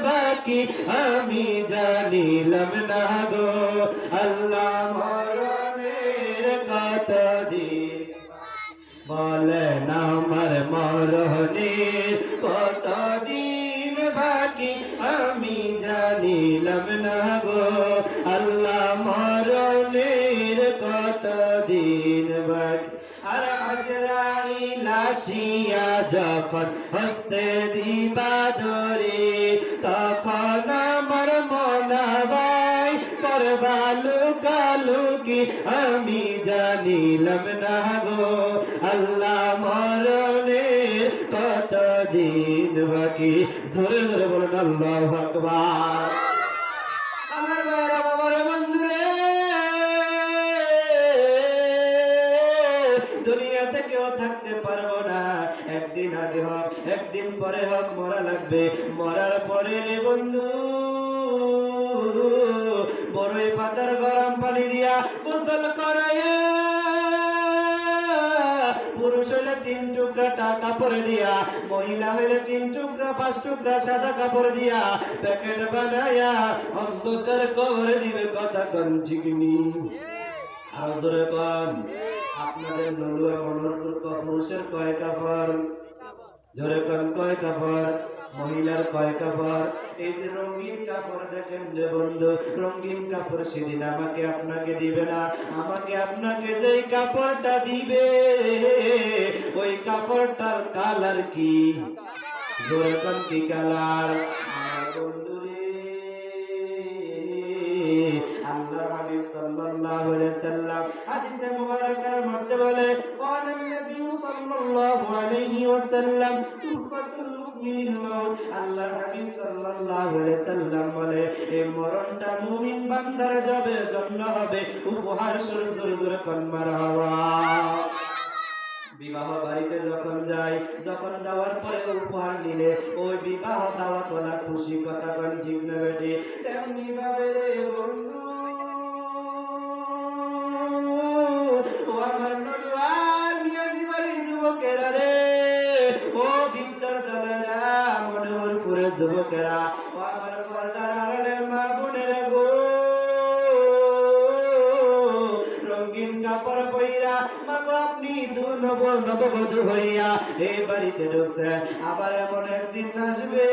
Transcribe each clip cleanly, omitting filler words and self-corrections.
বাকি আমি জানিলাম না গো আল্লাহ মরণের কতদিন বলেন আমার মরণের কতদিন বাকি আমি জানিলাম না গো আল্লাহ মরণের কতদিন বাকি আর আজরাইল আসিয়া যখন হস্তে দিবা ধরে তখন আমার মনাবাই করবা লুকালুকি আমি জানিলাম না গো আল্লাহ মরণের কতদিন বাকি জোরে জোরে বলেন আল্লাহু আকবার আমার ভাইরা বাবার বন্ধুরে দুনিয়াতে কেউ থাকতে পারবো না একদিন আগে হোক একদিন পরে হোক মরা লাগবে মরার পরে বন্ধু বড়ই পাতার গরম পানি দিয়া গোসল করাইয়া পুরুষ হলে 3 টুকরা কাপড় দিয়া মহিলা হলে 3 টুকরা 5 টুকরা সাদা কাপড় দিয়া প্যাকেট বানায়া অন্ধকার কবরে দিবে কথা কোন ঠিক নেই আজরে কোন আপনাদের নলুয়া মনোরুল পুরুষের কয় কাপড় জোরে কোন কয় কাপড় মহিলার কয় কাপড় এই যে রঙিন কাপড় দেখেন যে বন্ধু রঙিন কাপড় সেদিন আমাকে আপনাকে দিবে না আমাকে আপনাকে যেই কাপড়টা দিবে ওই কাপড়টার কালার কি জোরে কোন কি কালার বন্ধুরে আল্লাহর হাবিব সাল্লাল্লাহু আলাইহি ওয়াসাল্লাম হাদিসে মুবারাকার মধ্যে বলে قال النبي صلى الله عليه وسلم সুফাতুল মুমিনিন মাউত আল্লাহর হাবিব সাল্লাল্লাহু আলাইহি ওয়াসাল্লাম বলে এই মরণটা মুমিন বান্দার যাবে জন্য হবে উপহার স্বরূপ কোন মারহাবা বিবাহ বাড়িতে যখন যাই যখন যাওয়ার পরে উপহার নিলে ওই বিবাহ দাওয়াত ওলা খুশি কথা কোন ঠিক না বেটি তেমনি ভাবে রে বন্ধু ও আমার নওয়ার নিয়ে জীবনী যুবকেরা রে ও ভিতর দলেরা মনোহর পুরে যুবকেরা ও আমার পর্দার আড়ালের মা বোনেরা গো রঙিন কাপড় পইরা মাগো আপনি নববধূ হইয়া এই বাড়িতে ঢুকছে আবার এমন একদিন আসবে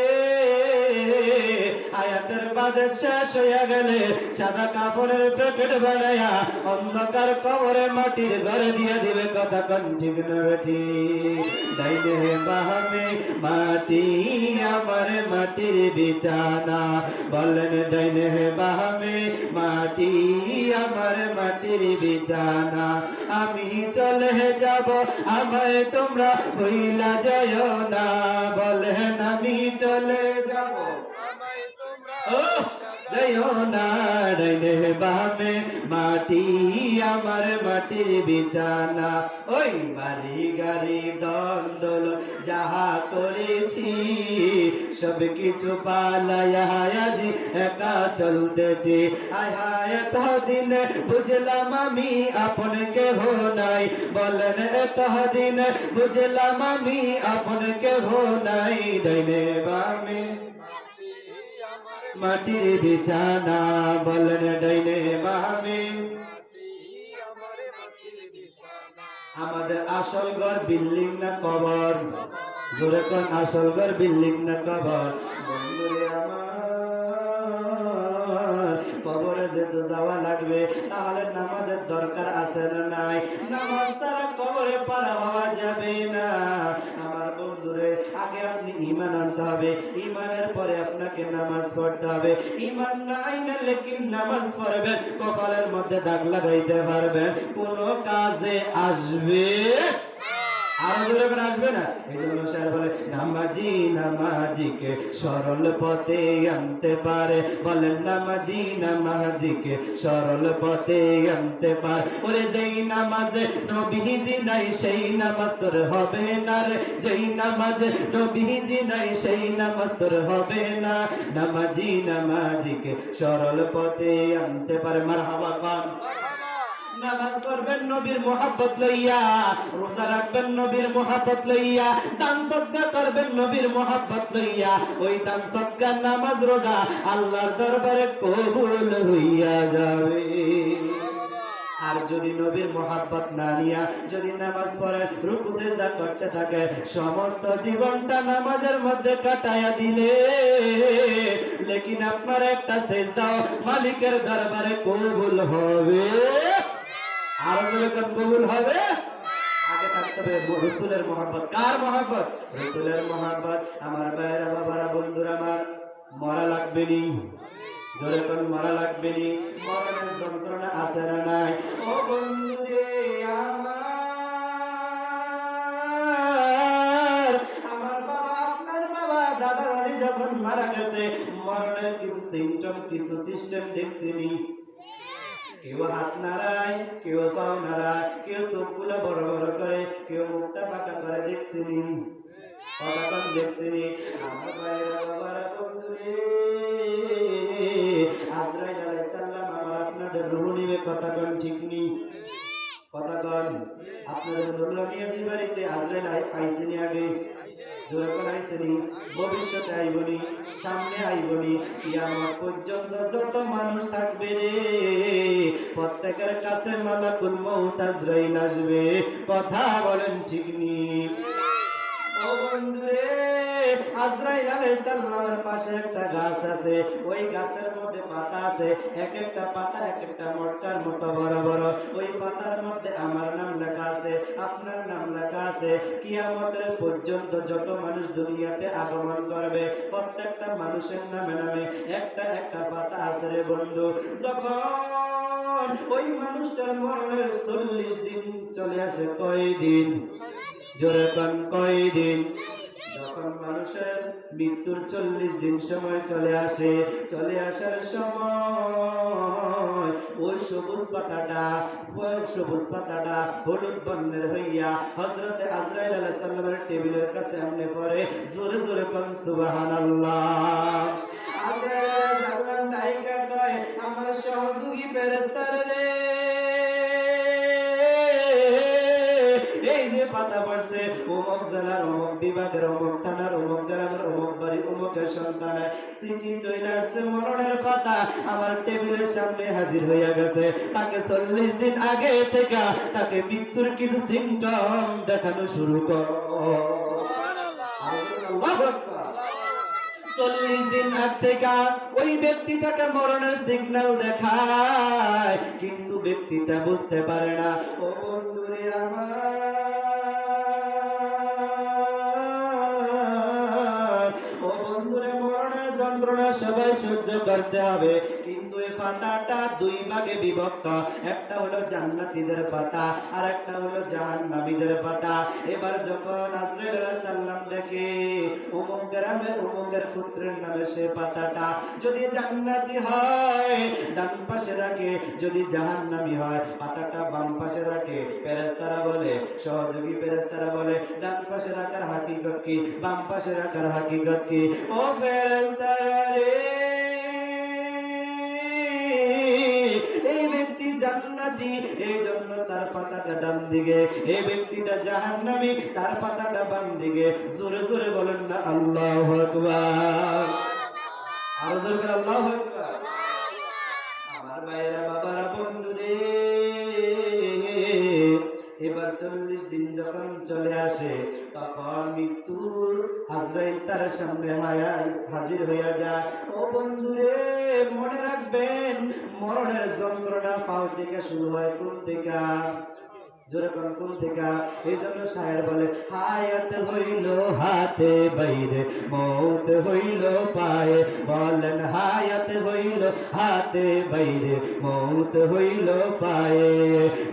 আয়াতের বাজেট শেষ হইয়া গেলে সাদা কাপড়ের প্যাকেট বানাইয়া অন্ধকার কবরে মাটির ঘরে দিয়ে দিবে কথা কোন ঠিক না বেঠি ডাইনে বামে মাটি আমার মাটির বিছানা বলেন ডাইনে বামে মাটি আমার মাটির বিছানা আমি চলে যাব আমায় তোমরা ভুইলা যাও না বলেন আমি চলে যাব আমায় তোমরা যাও না ডাইনে বামে মাটি আমার মাটির বিছানা ওই বাড়ি গাড়ি দন্দল যাহা করেছি সব কিছু পালায়া আজ একা চলতেছি আয় হায় এতদিন বুঝলাম আমি আপন কেহ নাই বলেন এতদিন বুঝলাম আমি আপন কেহ নাই ডাইনে বামে মাটির বিছানা বলেন ডাইনে বামে আমাদের আসল ঘর বিল্ডিং না কবর জোরে কোন আসল ঘর বিল্ডিং না কবর বন্ধুরে আমার কবরে যেতে যাওয়া লাগবে তাহলে নামাজের দরকার আছে না নাই নামাজ ছাড়া কবরে পার হওয়া যাবে না আমার বন্ধুরে আগে আপনি ঈমান আনতে হবে ঈমানের পরে আপনাকে নামাজ পড়তে হবে ঈমান নাই না লেকিন নামাজ পড়বেন কপালের মধ্যে দাগ লাগাইতে পারবেন কোনো কাজে আসবে আর জোরে করে আসবে না এই জন্য স্যার বলে নামাজি নামাজিকে সরল পথে আনতে পারে বলেন নামাজি নামাজিকে সরল পথে আনতে পারে ওরে যেই নামাজে নবীজি নাই সেই নামাজ তোর হবে না রে যেই নামাজে নবীজি নাই সেই নামাজ তোর হবে না নামাজি নামাজিকে সরল পথে আনতে পারে মারহাবা কান নামাজ পড়বেন নবীর মহব্বত লইয়া, রোজা রাখবেন নবীর মহব্বত লইয়া, দান সদকা করবেন নবীর মহব্বত লইয়া, ওই দান সদকা নামাজ রোজা আল্লাহর দরবারে কবুল হইয়া যাবে। আর যদি নবীর মহব্বত না নিয়া যদি নামাজ পড়ে রুকু সিজদা করতে থাকে, সমস্ত জীবনটা নামাজের মধ্যে কাটায়া দিলে, লেকিন আপনার একটা সিজদাও মালিকের দরবারে কবুল হবে। আর যখন কবুল হবে, আগে থাকতে হবে রাসূলের মহব্বত। কার মহব্বত? রাসূলের মহব্বত। আমার ভাইরা, বাবারা, বন্ধুরা আমার, মরা লাগবে নি, জোরে কোন মরা লাগবে নি। মরণের যন্ত্রণা আছে না নাই? ও বন্ধু রে আমার বাবা, আপনার বাবা, দাদা দাদি যখন মারা গেছে, মরণের কিছু সিমটম, কিছু সিস্টেম দেখছিনি। কেউ হাত নাড়ায়, কেউ পাও নাড়ায়, কেউ চোখগুলো বড় বড় করে, কেউ মুখটা পাকা করে দেখছিনি, কতক্ষণ দেখছিনি। আমার ভাইরা, বাবারা, বন্ধুরে, আজরাইল আলাইহিস সালাম আমার আপনাদের রূহ নিবে, কতক্ষণ ঠিক নেই, কতক্ষণ আপনাদের নুরুল্লাহ বাড়িতে আজরাইল আইসেনি, আগে যখন আইসেনি, ভবিষ্যতে আইবনি, সামনে আইবনি, কিয়ামত পর্যন্ত যত মানুষ থাকবে রে, প্রত্যেকের কাছে মালাকুল মউত আজরাইল আসবে। কথা বলেন ঠিক নি? ও বন্ধুরে, আজরাইল আলাইহিস সালামের পাশে একটা গাছ আছে, ওই গাছের মধ্যে পাতা আছে, এক একটা পাতা এক একটা মটকার মতো বড় বড়। ওই পাতার মধ্যে আমার নাম লেখা আছে, আপনার নাম লেখা আছে। কিয়ামতের পর্যন্ত যত মানুষ দুনিয়াতে আগমন করবে, প্রত্যেকটা মানুষের নামে নামে একটা একটা পাতা আছে রে বন্ধু। যখন ওই মানুষটার মরণের 40 দিন চলে আসে, কয়দিন? জোরে কোন কয়দিন? যখন মানুষের মৃত্যুর 40 দিন সময় চলে আসে, চলে আসার সময় ওই সবুজ পাতাটা হলুদ বর্ণের হইয়া হযরতে আজরাইল আলাইহিস সালামের টেবিলের কাছে আমনে পড়ে। জোরে জোরে কোন সুবহানাল্লাহ। আজরাইল সালাম নাইকা কয়, আমার সহযোগী ফেরেশতারা রে, এই যে পাতা পড়ছে, অমুক জেলার অমুক বিভাগের অমুক থানার অমুক গ্রামের অমুক বাড়ি অমুকের সন্তানের চিঠি চলে আসছে, মরণের পাতা আমার টেবিলের সামনে হাজির হইয়া গেছে। তাকে 40 দিন আগে থেকে তাকে মৃত্যুর কিছু সিমটম দেখানো শুরু কর। 40 দিন আগ থেকে ওই ব্যক্তিটাকে মরণের সিগন্যাল দেখায়, কিন্তু ব্যক্তিটা বুঝতে পারে না। ও বন্ধুরে আমার, ও বন্ধুরে, মরণের যন্ত্রণা সবাই সহ্য করতে হবে, কিন্তু এই পাতাটা দুই ভাগে বিভক্ত। একটা হলো জান্নাতীদের পাতা, আর একটা হলো জাহান্নামীদের পাতা। এবার যখন আজরাইল আলাইহিস সালাম দেখে অমুক গ্রামের অমুকের পুত্রের নামে সে পাতাটা যদি জান্নাতি হয় ডান পাশে রাখে, যদি জাহান্নামী হয় পাতাটা বাম পাশে রাখে। ফেরেশতারা বলে, সহযোগী ফেরেশতারা বলে, ডান পাশে রাখার হাকিকত কি, বাম পাশে রাখার হাকিকত কি? ও ফেরেশতারা রে, এই ব্যক্তি জান্নাতি, এই জন্য তার পাতাটা ডান দিকে। এই ব্যক্তিটা জাহান্নামী, তার পাতাটা বাম দিকে। জোরে জোরে বলেন না আল্লাহু আকবার। আর জোরে করে আল্লাহু আকবার। আমার ভাইরা, বাবারা, বন্ধুরে, এবার 40 দিন যখন চলে আসে, তখন মৃত্যুর আজরাইল তার সামনে হাজির হইয়া যায়। ও বন্ধুরে, মনে রাখবেন, মরণের যন্ত্রণা পাও থেকে শুরু হয়, কোন থেকে? জোরে কোন থেকে? এই জন্য শায়ের বলে, হায়াত হইল হাতে বাইরে, মৌত হইল পায়ে। বলেন, হায়াত হইল হাতে বাইরে, মৌত হইল পায়ে।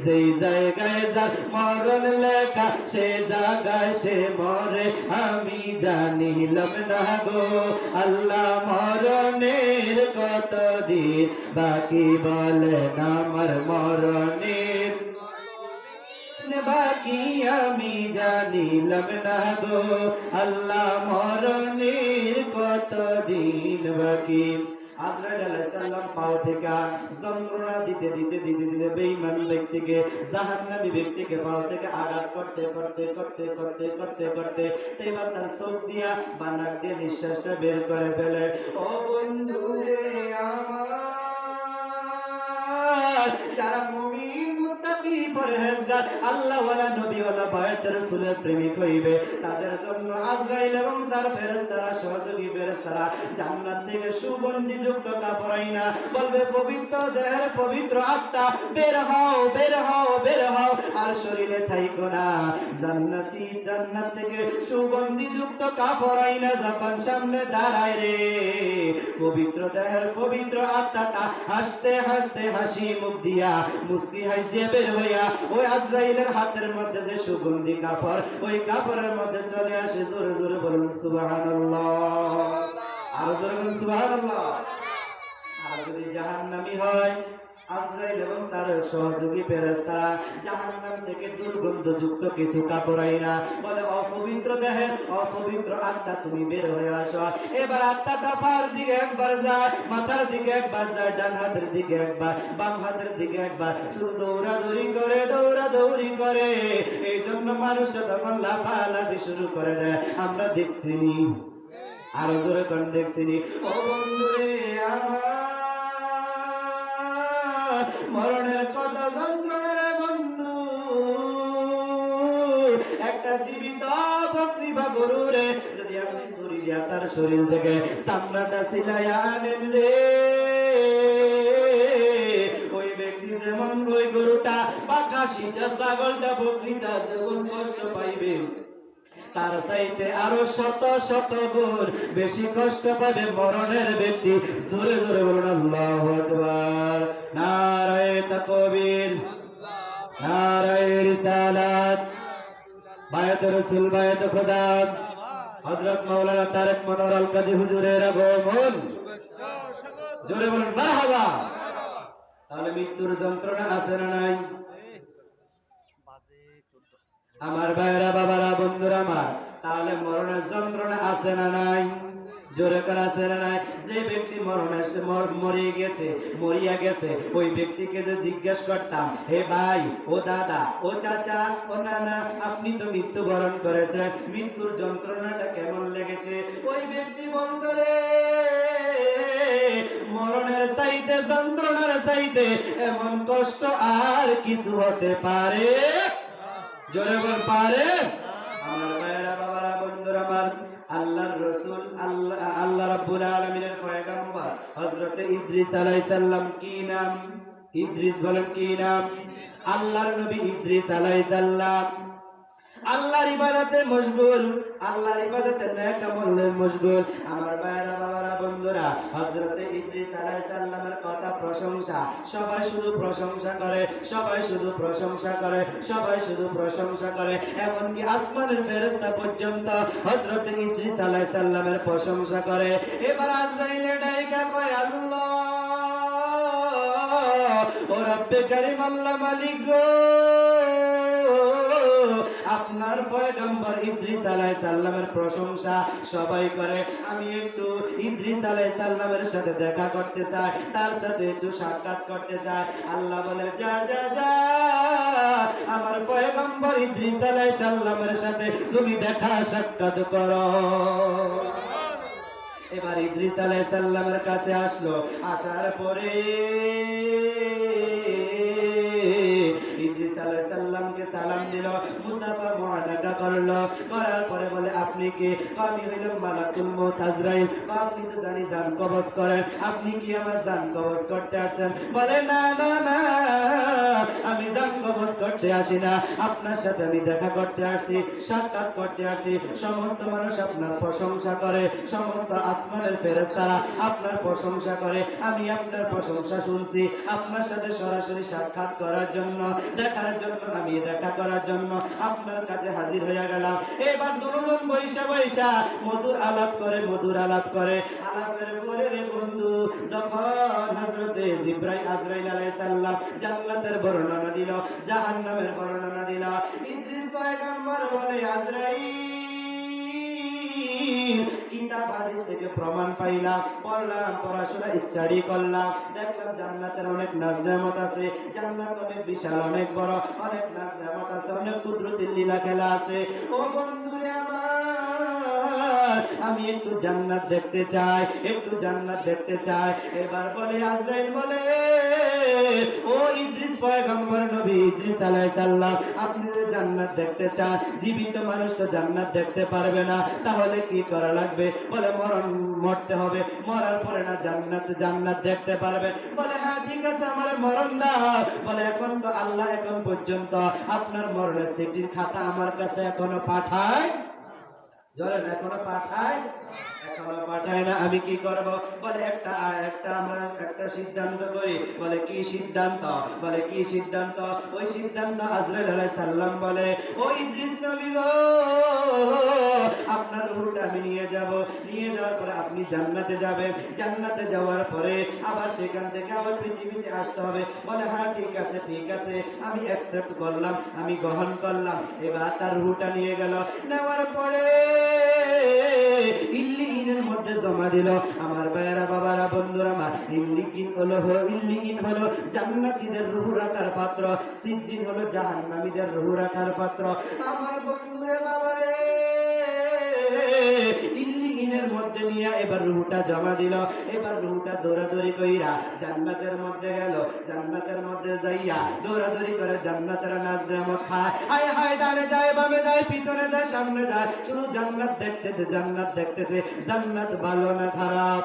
যেই জায়গায় যার মরণ লেখা, সে জায়গায় সে মরে, আমি জানিলাম না গো আল্লাহ মরণের কতদিন বাকি। বলেন, আমার মরণের বাকি আমি জানিলাম না গো আল্লাহ মরণের কতদিন বাকি। আজরাইল আলাইহিস সালাম পাও থেকে যন্ত্রণা দিতে দিতে দিতে দিতে বেঈমান ব্যক্তিকে জাহান্নামী ব্যক্তিকে পাও থেকে আঘাত করতে করতে করতে করতে করতে করতে এবার তার চোখ দিয়া বা নাক দিয়ে নিঃশ্বাসটা বের করে ফেলে। ও বন্ধু রে আমার, যারা মুমিন মুত্তাকি পরহেজগার আল্লাহওয়ালা নবীওয়ালা বায়াত রাসূলের প্রেমিক হইবে তাদের জন্য আজরাইল এবং তার ফেরেশতারা সহযোগী ফেরেশতারা জান্নাত থেকে সুগন্ধিযুক্ত কাপড় আইনা বলবে পবিত্র দেহের পবিত্র আত্মা বের হও বের হও বের হও আর শরীরে থাইকো না। জান্নাত থেকে সুগন্ধিযুক্ত কাপড় আইনা যখন সামনে দাঁড়ায় রে পবিত্র দেহের পবিত্র আত্মাটা হাসতে হাসতে হাসি মুখ দিয়া মুস্কি হাসি দিয়ে বের হইয়া ওই আজরাইলের হাতের মধ্যে যে সুগন্ধি কাপড় ওই কাপড়ের মধ্যে চলে আসে। জোরে জোরে বলুন সুবহানাল্লাহ, আর জোরে বলুন সুবহানাল্লাহ। আর যদি জাহান্নামী হয় আজরাইল এবং তার সহযোগী ফেরেশতারা জাহান্নাম থেকে দুর্গন্ধযুক্ত কিছু কাপড় আইনা বলে অপবিত্র দেহে অপবিত্র আত্মা তুমি বের হয়ে আসো। এবার আত্মাটা পার দিকে একবার যায়, মাথার দিকে একবার যায়, ডান হাতের দিকে একবার, বাম হাতের দিকে একবার, শুধু দৌড়াদৌড়ি করে দৌড়াদৌড়ি করে। এই জন্য মানুষটা তখন লাফালাফি শুরু করে দেয়। আমরা দেখছিনি, আরো জোরে কোন দেখছিনি। ও বন্ধুরে আমার, মরণের কত যন্ত্রণা বন্ধু, একটা জীবিত বকরি বা গরুরে যদি আপনি শরীরে তার শরীর থেকে চামড়াটা সিলাইয়া আনেন রে, ওই ব্যক্তি যেমন ওই গরুটা বা খাসিটা ছাগলটা বকরিটা যেমন কষ্ট পাইবে তার চাইতে আরো শত শত গুণ বেশি কষ্ট পাবে মরণের ব্যক্তি। জোরে জোরে বলুন আল্লাহু আকবার। নারায়ে তাকবীর, নারায়ে রিসালাত, বায়াত রাসূল বায়াত খোদা হযরত মাওলানা তারেক মনোয়ার আল কাজী হুজুরের আগমন। জোরে বলুন মারহাবা। তাহলে মৃত্যুর যন্ত্রণা আছে না নাই? আমার ভাইরা বাবারা বন্ধুরা আমার, তাহলে মরণের যন্ত্রণা আছে না নাই? জোরে করে আছে না নাই? যে ব্যক্তি মরিয়া গেছে ওই ব্যক্তিকে যে জিজ্ঞেস করতাম, হে ভাই, ও দাদা, ও চাচা, ও নানা, আপনি তো মৃত্যুবরণ করেছেন, মৃত্যুর যন্ত্রণাটা কেমন লেগেছে? ওই ব্যক্তি বলতো রে মরণের চাইতে যন্ত্রণার চাইতে এমন কষ্ট আর কিছু হতে পারে? জোরে বল পারে? আমার ভাইরা বাবারা বন্ধুরা আমার, আল্লাহর রাসূল আল্লাহ রাব্বুল আলামিনের পয়গম্বর হযরত ইদ্রিস আলাইহিস সালাম কি নাম? ইদ্রিস বলেন কি নাম? আল্লাহর নবী ইদ্রিস আলাইহিস সালাম আল্লাহর ইবাদতে মশগুল, আল্লাহর ইবাদতে নেক আমলে মশগুল। আমার ভাইরা বাবারা বন্ধুরা, হযরত ইদ্রিস আলাইহিস সালামের কথা প্রশংসা, সবাই শুধু প্রশংসা করে, সবাই শুধু প্রশংসা করে, সবাই শুধু প্রশংসা করে। এমনকি আসমানের ফেরেশতা পর্যন্ত হযরত ইদ্রিস আলাইহিস সালামের প্রশংসা করে। এবার আজরাইলে ডাইকা কয়, আল্লাহ ও রব্বে কারীম, আল্লাহ মালিক গো, আপনার পয়গম্বর ইদ্রিস আলাইহিস সালামের প্রশংসা সবাই করে, আমি একটু ইদ্রিস আলাইহিস সালামের সাথে দেখা করতে চাই, তার সাথে একটু সাক্ষাৎ করতে চাই। আল্লাহ বলে, যা যা যা, আমার পয়গম্বর ইদ্রিস আলাইহিস সালামের সাথে তুমি দেখা সাক্ষাৎ করো। এবার ইদ্রিস আলাইহিস সালামের কাছে আসলো, আসার পরে ইদ্রিস আলাইহিস সালামকে সালাম দিল, মুসাফা মুআনাকা করলো, করার পরে বলে, আপনি কি? আমি হইলাম মালাকুল মউত আজরাইল, আপনি তো জানি জান কবজ করেন, আপনি কি আমার জান কবজ করতে আসছেন? বলে, না না না, আমি জান কবজ করতে আসি না, আপনার সাথে আমি দেখা করতে আসছি, সাক্ষাৎ করতে আসছি। সমস্ত মানুষ আপনার প্রশংসা করে, সমস্ত আসমানের ফেরেশতারা আপনার প্রশংসা করে, আমি আপনার প্রশংসা শুনছি, আপনার সাথে সরাসরি সাক্ষাৎ করার জন্য, দেখার জন্য, আমি দেখা করার জন্য আপনার কাছে হাজির হয়ে গেলাম। এবার দুজন বৈশা বৈশা মধুর আলাপ করে, মধুর আলাপ করে, আলাপের পরে রে বন্ধু, যখন হযরতে আজরাইল আলাইহিস সালাম জান্নাতের বর্ণনা দিল, জাহান্নামের বর্ণনা দিল, ইদ্রিস পয়গম্বর বলে, আজরাইল কিতাব কিতাব হাদিস থেকে প্রমাণ পাইলাম, পড়লাম, পড়াশোনা স্টাডি করলাম, দেখলাম জান্নাতের অনেক নাজ নেয়ামত আছে, জান্নাত অনেক বিশাল, অনেক বড়, অনেক নাজ নেয়ামত আছে, অনেক কুদরতের লীলা খেলা আছে। ও বন্ধুরে আমার, আমি একটু জান্নাত দেখতে চাই, একটু জান্নাত দেখতে চাই। এবার বলে আজরাইল বলে, ও ইদ্রিস পয়গম্বর নবী ইদ্রিস আলাইহিস সালাম, আপনি যে জান্নাত দেখতে চান, জীবিত মানুষ তো জান্নাত দেখতে পারবে না, তাহলে কি করা লাগবে? বলে মরতে হবে, মরার পরে না জান্নাত দেখতে পারবে। বলে হ্যাঁ ঠিক আছে, আমার মরণ দাও। বলে এখন তো আল্লাহ এখন পর্যন্ত আপনার মরণের চিঠির খাতা আমার কাছে এখনো পাঠায়, ধরেন এখনো পাঠায়, এখনো পাঠায় না। আমি কি করব? বলে একটা আমরা একটা সিদ্ধান্ত করি। বলে কি সিদ্ধান্ত? বলে কি সিদ্ধান্ত? ওই সিদ্ধান্ত আজরাইল আলাইহিস সালাম বলে, ও ইদ্রিস নবী গো, আপনার রূহটা আমি নিয়ে যাব, নিয়ে যাওয়ার পরে আপনি জান্নাতে যাবেন, জান্নাতে যাওয়ার পরে আবার সেখান থেকে আবার পৃথিবীতে আসতে হবে। বলে হ্যাঁ ঠিক আছে, ঠিক আছে, আমি অ্যাকসেপ্ট করলাম, আমি গ্রহণ করলাম। এবার তার রূহটা নিয়ে গেল, নেওয়ার পরে ইল্লিনের মধ্যে জমা দিল। আমার ভাইয়েরা, বাবারা, বন্ধুরা, আমার ইল্লিন হলো জান্নাতীদের রূহ রাখার পাত্র, সিজ্জিন হলো জাহান্নামীদের রূহ রাখার পাত্র। আমার বন্ধুরে, বাবারে, ইল্লিনের মধ্যে নিয়ে এবার রূহটা জমা দিল। এবার রূহটা দৌড়াদৌড়ি কইরা জান্নাতের মধ্যে গেল, জান্নাতের মধ্যে যাইয়া দৌড়াদৌড়ি করে জান্নাতের নাজ নেয়ামত খায়। হায় হায়, ডানে যায়, বামে যায়, পিছনে যায়, সামনে যায়, শুধু জান্নাত দেখতেছে, জান্নাত দেখতেছে। জান্নাত ভালো না খারাপ?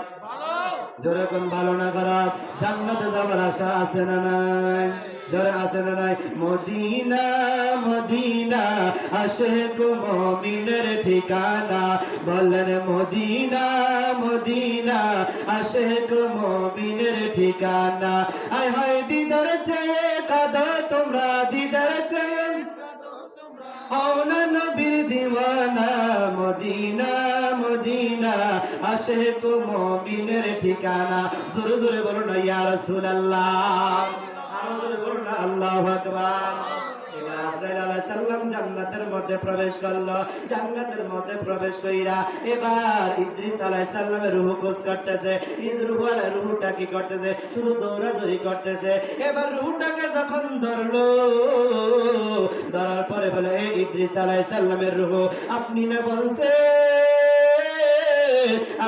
জোরে কোন ভালো না খারাপ? জান্নাতে যাবার আশা আছে না নাই? জোরে আছে না নাই? মদিনা মদিনা আশিক মুমিনের ঠিকানা, বলেন মদিনা মদিনা আশিক মুমিনের ঠিকানা। আয় হায়, দিদার চেয়ে কাঁদো তোমরা, দিদার চেয়ে নবীর দিওয়ানা, মদিনা মদিনা আশিক মুমিনের ঠিকানা। জোরে জোরে বলো না ইয়া রাসূলুল্লাহ, আরো জোরে বলো না আল্লাহু আকবার। এবার আজরাইল আলাইহিস সালাম জান্নাতের মধ্যে প্রবেশ করলো, জান্নাতের মধ্যে প্রবেশ কইরা এবার ইদ্রিস আলাইহিস সালামের রূহ খোঁজ করতেছে। রূহটা কি করতেছে? শুধু দৌড়াদৌড়ি করতেছে। এবার রূহটাকে যখন ধরলো, ধরার পরে বলে, হে ইদ্রিস আলাইহিস সালামের রূহ, আপনি না বলছে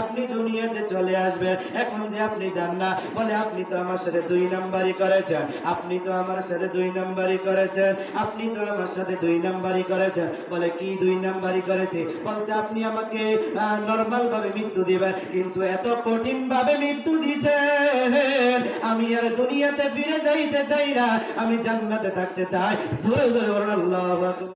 আপনি দুনিয়াতে চলে আসবেন, এখন যে আপনি যান না, বলে আপনি তো আমার সাথে 2 নাম্বারই করেছেন, আপনি তো আমার সাথে 2 নাম্বারই করেছেন, আপনি তো আমার সাথে 2 নাম্বারই করেছেন। বলে কি 2 নাম্বারই করেছি? বলছে আপনি আমাকে নরমাল ভাবে মৃত্যু দিবেন, কিন্তু এত কঠিন ভাবে মৃত্যু দিচ্ছেন, আমি আর দুনিয়াতে ফিরে যাইতে চাই না, আমি জান্নাতে থাকতে চাই। জোরে জোরে বলুন আল্লাহু আকবার।